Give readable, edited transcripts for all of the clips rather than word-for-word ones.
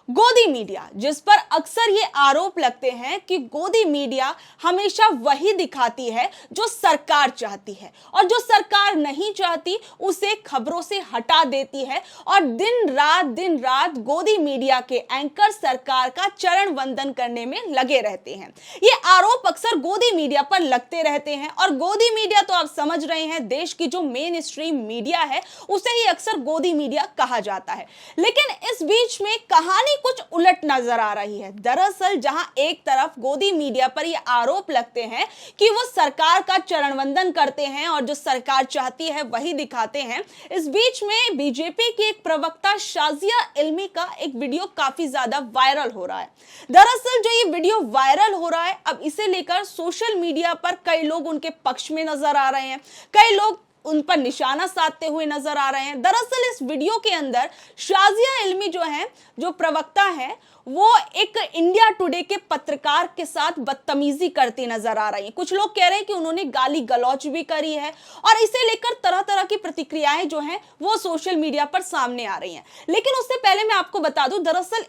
गोदी मीडिया, जिस पर अक्सर ये आरोप लगते हैं कि गोदी मीडिया हमेशा वही दिखाती है जो सरकार चाहती है और जो सरकार नहीं चाहती उसे खबरों से हटा देती है और दिन रात गोदी मीडिया के एंकर सरकार का चरण वंदन करने में लगे रहते हैं। ये आरोप अक्सर गोदी मीडिया पर लगते रहते हैं और गोदी मीडिया तो आप समझ रहे हैं, देश की जो मेन स्ट्रीम मीडिया है उसे ही अक्सर गोदी मीडिया कहा जाता है। लेकिन इस बीच में कहानी कुछ उलट नजर आ रही है। दरअसल जहां एक तरफ गोदी मीडिया पर यह आरोप लगते हैं कि वो सरकार का चरण वंदन करते हैं और जो सरकार चाहती है वही दिखाते हैं, इस बीच में बीजेपी की एक प्रवक्ता शाजिया इल्मी का एक वीडियो काफी ज्यादा वायरल हो रहा है। दरअसल जो ये वीडियो वायरल हो रहा है, अब इसे लेकर सोशल मीडिया पर कई लोग उनके पक्ष में नजर आ रहे हैं, कई लोग उन पर निशाना साधते हुए नजर आ रहे हैं। दरअसल इस वीडियो के अंदर शाजिया इल्मी जो है, जो प्रवक्ता है, वो एक इंडिया टुडे के पत्रकार के साथ बदतमीजी करती नजर आ रही हैं। कुछ लोग कह रहे हैं कि उन्होंने गाली गलौज भी करी है और इसे लेकर तरह तरह की प्रतिक्रियाएं जो हैं वो सोशल मीडिया पर सामने आ रही हैं। लेकिन उससे पहले मैं आपको बता दूं, दरअसल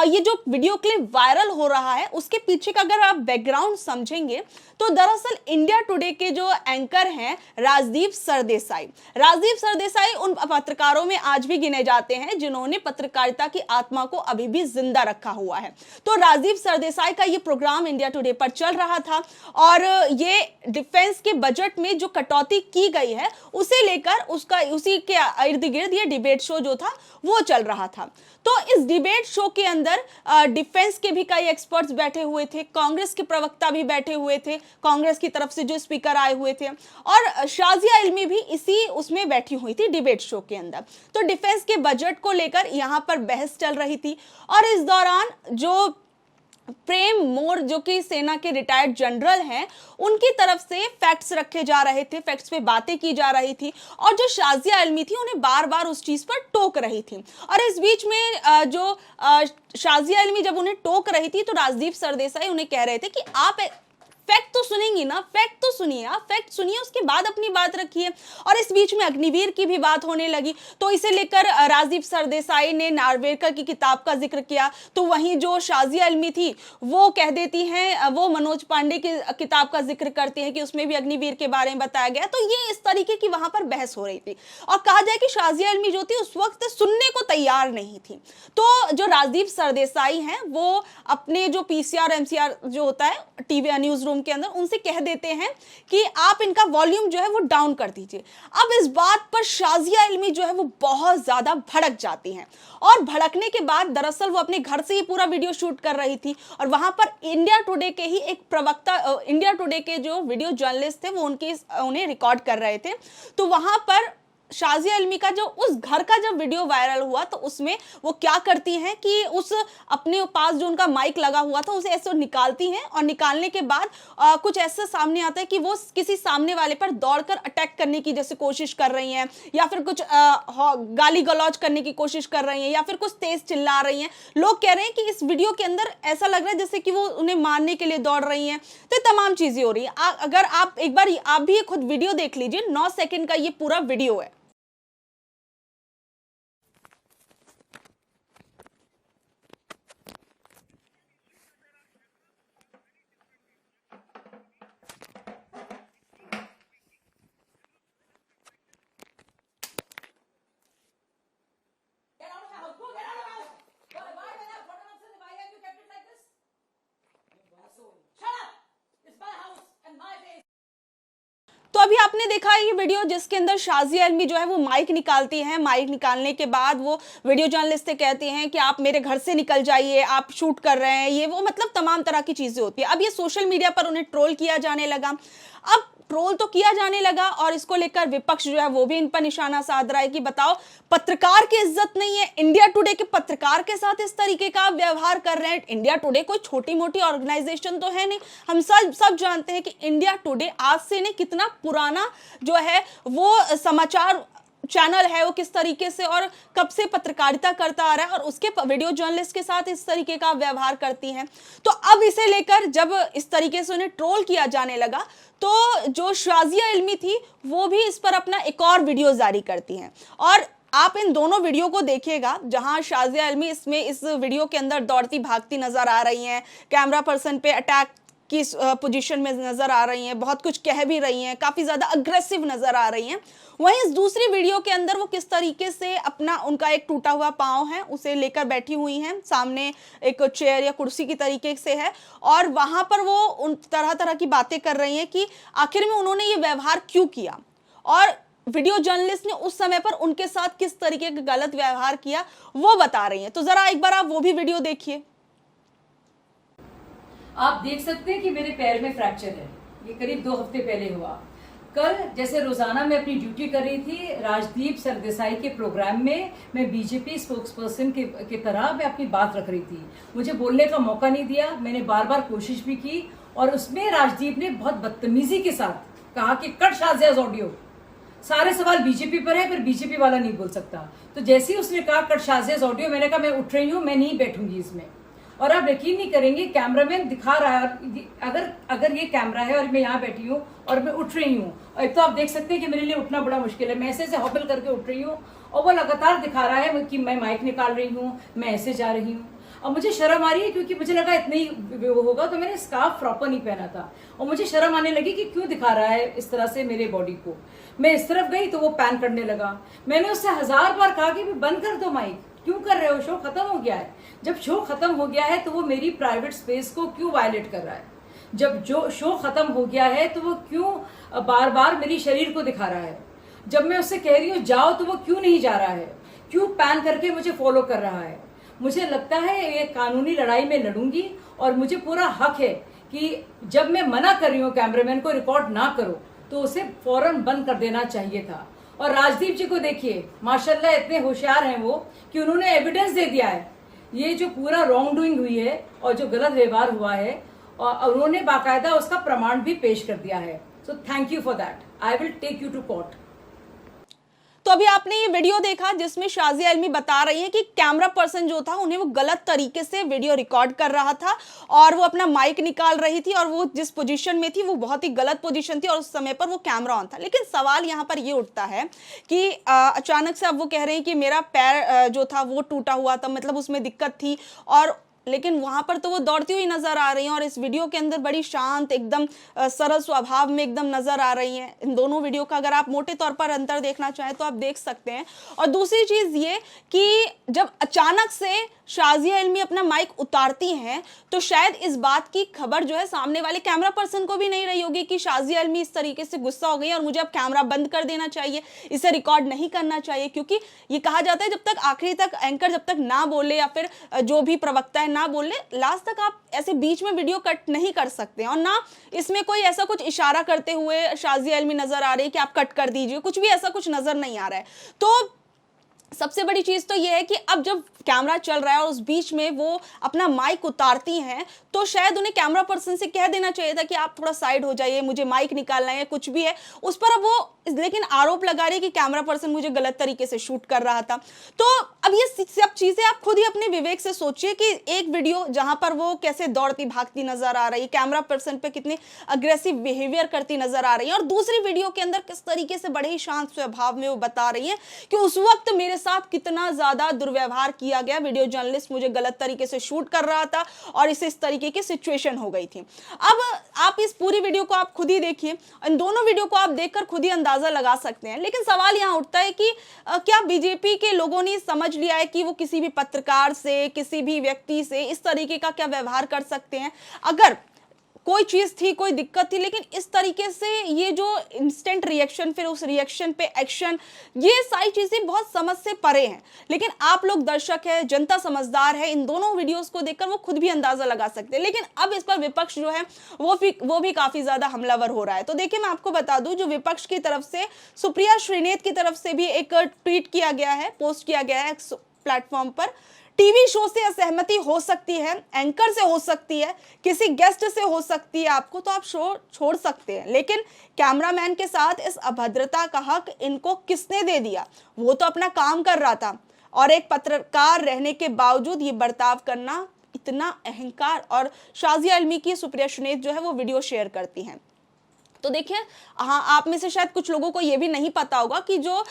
ये जो वीडियो क्लिप वायरल हो रहा है उसके पीछे का अगर आप बैकग्राउंड समझेंगे तो दरअसल इंडिया टुडे के जो एंकर हैं राजदीप सरदेसाई उन पत्रकारों में आज भी गिने जाते हैं जिन्होंने पत्रकारिता की आत्मा को अभी भी जिंदा रखा हुआ है। तो राजदीप सरदेसाई का ये प्रोग्राम इंडिया टुडे पर चल रहा था और ये डिफेंस के बजट में जो कटौती की गई है उसे लेकर उसी के इर्द गिर्द ये डिबेट शो जो था वो चल रहा था। तो इस डिबेट शो के अंदर डिफेंस के भी कई एक्सपर्ट्स बैठे हुए थे, कांग्रेस के प्रवक्ता भी बैठे हुए थे, कांग्रेस की तरफ से जो स्पीकर आए हुए थे और शाजिया इल्मी भी इसी उसमें बैठी हुई थी डिबेट शो के अंदर। तो डिफेंस के बजट को लेकर यहां पर बहस चल रही थी और इस दौरान जो प्रेम मोर जो कि सेना के रिटायर्ड जनरल हैं, उनकी तरफ से फैक्ट्स रखे जा रहे थे, फैक्ट्स पे बातें की जा रही थी और जो शाजिया इल्मी थी उन्हें बार बार उस चीज पर टोक रही थी। और इस बीच में जो शाजिया इल्मी जब उन्हें टोक रही थी तो राजदीप सरदेसाई उन्हें कह रहे थे कि आप फैक्ट तो सुनेंगी ना, फैक्ट तो सुनिए, आप फैक्ट सुनिए उसके बाद अपनी बात रखिए। और इस बीच में अग्निवीर की भी बात होने लगी तो इसे लेकर राजदीप सरदेसाई ने नार्वेकर की किताब का जिक्र किया, तो वहीं जो शाजिया इल्मी थी वो कह देती हैं, वो मनोज पांडे की किताब का जिक्र करती हैं कि उसमें भी अग्निवीर के बारे में बताया गया। तो ये इस तरीके की वहां पर बहस हो रही थी और कहा जाए कि शाजिया इल्मी जो थी उस वक्त सुनने को तैयार नहीं थी। तो जो राजदीप सरदेसाई हैं वो अपने जो पीसीआर एमसीआर जो होता है टीवी न्यूज रूम के अंदर उनसे कह देते हैं कि आप इनका वॉल्यूम जो है वो डाउन कर दीजिए। अब इस बात पर शाजिया इल्मी जो है वो बहुत ज्यादा भड़क जाती हैं और भड़कने के बाद दरअसल वो अपने घर से ही पूरा वीडियो शूट कर रही थी और वहां पर इंडिया टुडे के ही एक प्रवक्ता, इंडिया टुडे के जो वीडियो जर्नलिस्ट थे वो उन्हें रिकॉर्ड कर रहे थे। तो वहां पर शाजिया इल्मी का जो उस घर का जब वीडियो वायरल हुआ तो उसमें वो क्या करती हैं कि उस अपने पास जो उनका माइक लगा हुआ था उसे ऐसे निकालती हैं और निकालने के बाद कुछ ऐसा सामने आता है कि वो किसी सामने वाले पर दौड़कर अटैक करने की जैसे कोशिश कर रही हैं या फिर कुछ गाली गलौज करने की कोशिश कर रही हैं या फिर कुछ तेज चिल्ला रही हैं। लोग कह रहे हैं कि इस वीडियो के अंदर ऐसा लग रहा है जैसे कि वो उन्हें मारने के लिए दौड़ रही हैं। तो तमाम चीजें हो रही है। अगर आप एक बार आप भी खुद वीडियो देख लीजिए, 9 सेकंड का ये पूरा वीडियो है। तो अभी आपने देखा ये वीडियो जिसके अंदर शाजिया इल्मी जो है वो माइक निकालती हैं। माइक निकालने के बाद वो वीडियो जर्नलिस्ट से कहती हैं कि आप मेरे घर से निकल जाइए, आप शूट कर रहे हैं, ये वो मतलब तमाम तरह की चीजें होती है। अब ये सोशल मीडिया पर उन्हें ट्रोल किया जाने लगा। अब ट्रोल तो किया जाने लगा और इसको लेकर विपक्ष जो है वो भी इन पर निशाना साध रहा है कि बताओ पत्रकार की इज्जत नहीं है, इंडिया टुडे के पत्रकार के साथ इस तरीके का व्यवहार कर रहे हैं। इंडिया टुडे कोई छोटी मोटी ऑर्गेनाइजेशन तो है नहीं, हम सब जानते हैं कि इंडिया टुडे आज से नहीं कितना पुराना जो है वो समाचार चैनल है, वो किस तरीके से और कब से पत्रकारिता करता आ रहा है और उसके वीडियो जर्नलिस्ट के साथ इस तरीके का व्यवहार करती हैं। तो अब इसे लेकर जब इस तरीके से उन्हें ट्रोल किया जाने लगा तो जो शाजिया इल्मी थी वो भी इस पर अपना एक और वीडियो जारी करती हैं और आप इन दोनों वीडियो को देखिएगा जहां शाजिया आलमी इसमें इस वीडियो के अंदर दौड़ती भागती नजर आ रही हैं, कैमरा पर्सन पे अटैक की पोजीशन में नजर आ रही हैं, बहुत कुछ कह भी रही हैं, काफी ज्यादा अग्रेसिव नजर आ रही हैं। वहीं इस दूसरी वीडियो के अंदर वो किस तरीके से अपना उनका एक टूटा हुआ पाँव है उसे लेकर बैठी हुई हैं, सामने एक चेयर या कुर्सी की तरीके से है, और वहां पर वो उन तरह तरह की बातें कर रही हैं कि आखिर में उन्होंने ये व्यवहार क्यों किया, और वीडियो जर्नलिस्ट ने उस समय पर उनके साथ किस तरीके का गलत व्यवहार किया वो बता रही हैं। तो जरा एक बार आप वो भी वीडियो देखिए। आप देख सकते हैं कि मेरे पैर में फ्रैक्चर है, ये करीब 2 हफ्ते पहले हुआ। कल जैसे रोजाना मैं अपनी ड्यूटी कर रही थी, राजदीप सरदेसाई के प्रोग्राम में मैं बीजेपी स्पोक्स पर्सन के तरह मैं अपनी बात रख रही थी। मुझे बोलने का मौका नहीं दिया, मैंने बार बार कोशिश भी की, और उसमें राजदीप ने बहुत बदतमीजी के साथ कहा कि कट शाजियाज ऑडियो, सारे सवाल बीजेपी पर है, फिर बीजेपी वाला नहीं बोल सकता। तो जैसे ही उसने कहा कट शाजियाज ऑडियो, मैंने कहा मैं उठ रही हूँ, मैं नहीं बैठूंगी इसमें। और आप यकीन नहीं करेंगे, कैमरामैन दिखा रहा है, अगर ये कैमरा है और मैं यहाँ बैठी हूँ और मैं उठ रही हूँ, एक तो आप देख सकते हैं कि मेरे लिए उठना बड़ा मुश्किल है, मैं ऐसे हॉबल करके उठ रही हूँ, और वो लगातार दिखा रहा है कि मैं माइक निकाल रही हूँ, मैं ऐसे जा रही हूँ। और मुझे शर्म आ रही है क्योंकि मुझे लगा इतना ही होगा, तो मैंने स्कार्फ प्रॉपर नहीं पहना था, और मुझे शर्म आने लगी कि क्यों दिखा रहा है इस तरह से मेरे बॉडी को। मैं इस तरफ गई तो वो पैन करने लगा। मैंने उससे 1000 बार कहा कि बंद कर दो माइक, क्यों कर रहे हो, शो खत्म हो गया है। जब शो खत्म हो गया है तो वो मेरी प्राइवेट स्पेस को क्यों वायलेट कर रहा है। जब जो शो खत्म हो गया है तो वो क्यों बार बार मेरी शरीर को दिखा रहा है। जब मैं उससे कह रही हूँ जाओ तो वो क्यों नहीं जा रहा है, क्यों पैन करके मुझे फॉलो कर रहा है। मुझे लगता है ये कानूनी लड़ाई में लड़ूंगी, और मुझे पूरा हक है कि जब मैं मना कर रही हूँ कैमरामैन को रिकॉर्ड ना करो, तो उसे फौरन बंद कर देना चाहिए था। और राजदीप जी को देखिए, माशाल्लाह इतने होशियार हैं वो कि उन्होंने एविडेंस दे दिया है, ये जो पूरा रॉन्ग डूइंग हुई है और जो गलत व्यवहार हुआ है, और उन्होंने बाकायदा उसका प्रमाण भी पेश कर दिया है। So thank you for that, I will take you to court. तो अभी आपने ये वीडियो देखा जिसमें शाजिया आलमी बता रही है कि कैमरा पर्सन जो था उन्हें वो गलत तरीके से वीडियो रिकॉर्ड कर रहा था, और वो अपना माइक निकाल रही थी, और वो जिस पोजीशन में थी वो बहुत ही गलत पोजीशन थी, और उस समय पर वो कैमरा ऑन था। लेकिन सवाल यहाँ पर ये उठता है कि अचानक से अब वो कह रहे हैं कि मेरा पैर जो था वो टूटा हुआ था, मतलब उसमें दिक्कत थी, और लेकिन वहां पर तो वो दौड़ती हुई नजर आ रही हैं, और इस वीडियो के अंदर बड़ी शांत एकदम सरल स्वभाव में एकदम नजर आ रही हैं। इन दोनों वीडियो का अगर आप मोटे तौर पर अंतर देखना चाहें तो आप देख सकते हैं। और दूसरी चीज ये कि जब अचानक से शाजिया आलमी अपना माइक उतारती हैं तो शायद इस बात की खबर जो है सामने वाले कैमरा पर्सन को भी नहीं रही होगी कि शाजिया आलमी इस तरीके से गुस्सा हो गई और मुझे अब कैमरा बंद कर देना चाहिए, इसे रिकॉर्ड नहीं करना चाहिए। क्योंकि ये कहा जाता है जब तक आखिरी तक एंकर जब तक ना बोले या फिर जो भी प्रवक्ता है ना बोले, लास्ट तक आप ऐसे बीच में वीडियो कट नहीं कर सकते, और ना इसमें कोई ऐसा कुछ इशारा करते हुए शाजिया आलमी नजर आ रही है कि आप कट कर दीजिए, कुछ भी ऐसा कुछ नजर नहीं आ रहा है। तो सबसे बड़ी चीज तो यह है कि अब जब कैमरा चल रहा है और उस बीच में वो अपना माइक उतारती हैं तो शायद उन्हें कैमरा पर्सन से कह देना चाहिए था कि आप थोड़ा साइड हो जाइए, मुझे माइक निकालना है, कुछ भी है उस पर। अब वो लेकिन आरोप लगा रही है कि कैमरा पर्सन मुझे गलत तरीके से शूट कर रहा था। तो अब ये सब चीजें आप खुद ही अपने विवेक से सोचिए कि एक वीडियो जहां पर वो कैसे दौड़ती भागती नजर आ रही है, कैमरा पर्सन पे कितने अग्रेसिव बिहेवियर करती नजर आ रही है, और दूसरी वीडियो के अंदर किस तरीके से बड़े ही शांत स्वभाव में वो बता रही है कि उस वक्त मेरे साथ कितना ज्यादा दुर्व्यवहार किया गया, वीडियो जर्नलिस्ट मुझे गलत तरीके से शूट कर रहा था और इस तरीके की सिचुएशन हो गई थी। अब आप इस पूरी वीडियो को आप खुद ही देखिए, इन दोनों वीडियो को आप देखकर खुद ही अंदाजा लगा सकते हैं। लेकिन सवाल यहां उठता है कि क्या बीजेपी के लोगों ने समझ लिया है कि वो किसी भी पत्रकार से, किसी भी व्यक्ति से इस तरीके का क्या व्यवहार कर सकते हैं? अगर कोई चीज थी, कोई दिक्कत थी, लेकिन इस तरीके से ये जो इंस्टेंट रिएक्शन, फिर उस रिएक्शन पे एक्शन, ये सारी चीजें बहुत समझ से परे हैं। लेकिन आप लोग दर्शक है, जनता समझदार है, इन दोनों वीडियोस को देखकर वो खुद भी अंदाजा लगा सकते हैं। लेकिन अब इस पर विपक्ष जो है वो भी काफी ज्यादा हमलावर हो रहा है। तो देखिए, मैं आपको बता दूं, जो विपक्ष की तरफ से सुप्रिया श्रीनेत की तरफ से भी एक ट्वीट किया गया है, पोस्ट किया गया है प्लेटफॉर्म पर। टीवी शो से असहमति हो सकती है, एंकर से हो सकती है, किसी गेस्ट से हो सकती है आपको, तो आप शो छोड़ सकते हैं, लेकिन कैमरामैन के साथ इस अभद्रता का हक इनको किसने दे दिया? वो तो अपना काम कर रहा था, और एक पत्रकार रहने के बावजूद ये बर्ताव करना इतना अहंकार। और शाजिया आलमी की सुप्रिया श्रीनेत जो है वो वीडियो शेयर करती हैं। तो देखिए, हाँ, आप में से शायद कुछ लोगों को ये भी नहीं पता होगा कि जो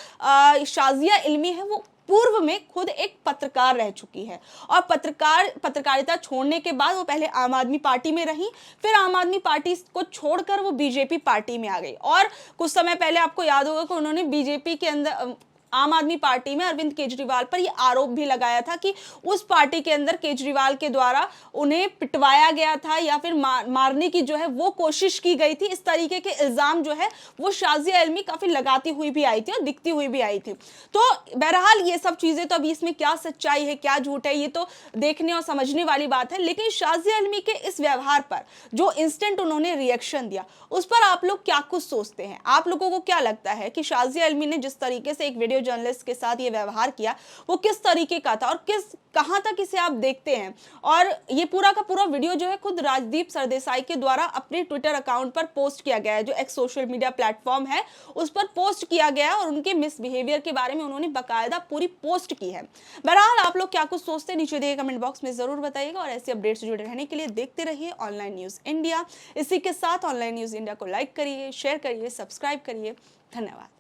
शाजिया इल्मी है वो पूर्व में खुद एक पत्रकार रह चुकी है, और पत्रकारिता छोड़ने के बाद वो पहले आम आदमी पार्टी में रही, फिर आम आदमी पार्टी को छोड़कर वो बीजेपी पार्टी में आ गई। और कुछ समय पहले आपको याद होगा कि उन्होंने बीजेपी के अंदर, आम आदमी पार्टी में अरविंद केजरीवाल पर यह आरोप भी लगाया था कि उस पार्टी के अंदर केजरीवाल के द्वारा उन्हें पिटवाया गया था या फिर मारने की जो है वो कोशिश की गई थी। इस तरीके के इल्जाम जो है वो शाजिया इल्मी काफी लगाती हुई भी आई थी और दिखती हुई भी आई थी। तो बहरहाल ये सब चीजें, तो अभी इसमें क्या सच्चाई है क्या झूठ है ये तो देखने और समझने वाली बात है, लेकिन शाजिया इल्मी के इस व्यवहार पर जो इंस्टेंट उन्होंने रिएक्शन दिया उस पर आप लोग क्या कुछ सोचते हैं? आप लोगों को क्या लगता है कि शाजिया इल्मी ने जिस तरीके से एक वीडियो जर्नलिस्ट के साथ ये व्यवहार किया वो किस तरीके का था और कहां तक इसे आप देखते हैं? और ये पूरा का पूरा वीडियो जो है खुद राजदीप सरदेसाई के द्वारा अपने ट्विटर अकाउंट पर पोस्ट किया गया है, जो एक सोशल मीडिया प्लेटफॉर्म है उस पर पोस्ट किया गया और उनके मिसबिहेवियर के बारे में उन्होंने बाकायदा पूरी पोस्ट की है। बहरहाल आप लोग क्या कुछ सोचते हैं नीचे दिए कमेंट बॉक्स में जरूर बताइएगा, और ऐसे अपडेट्स से जुड़े रहने के लिए देखते रहिए ऑनलाइन न्यूज इंडिया। इसी के साथ ऑनलाइन न्यूज इंडिया को लाइक करिए, शेयर करिए, सब्सक्राइब करिए। धन्यवाद।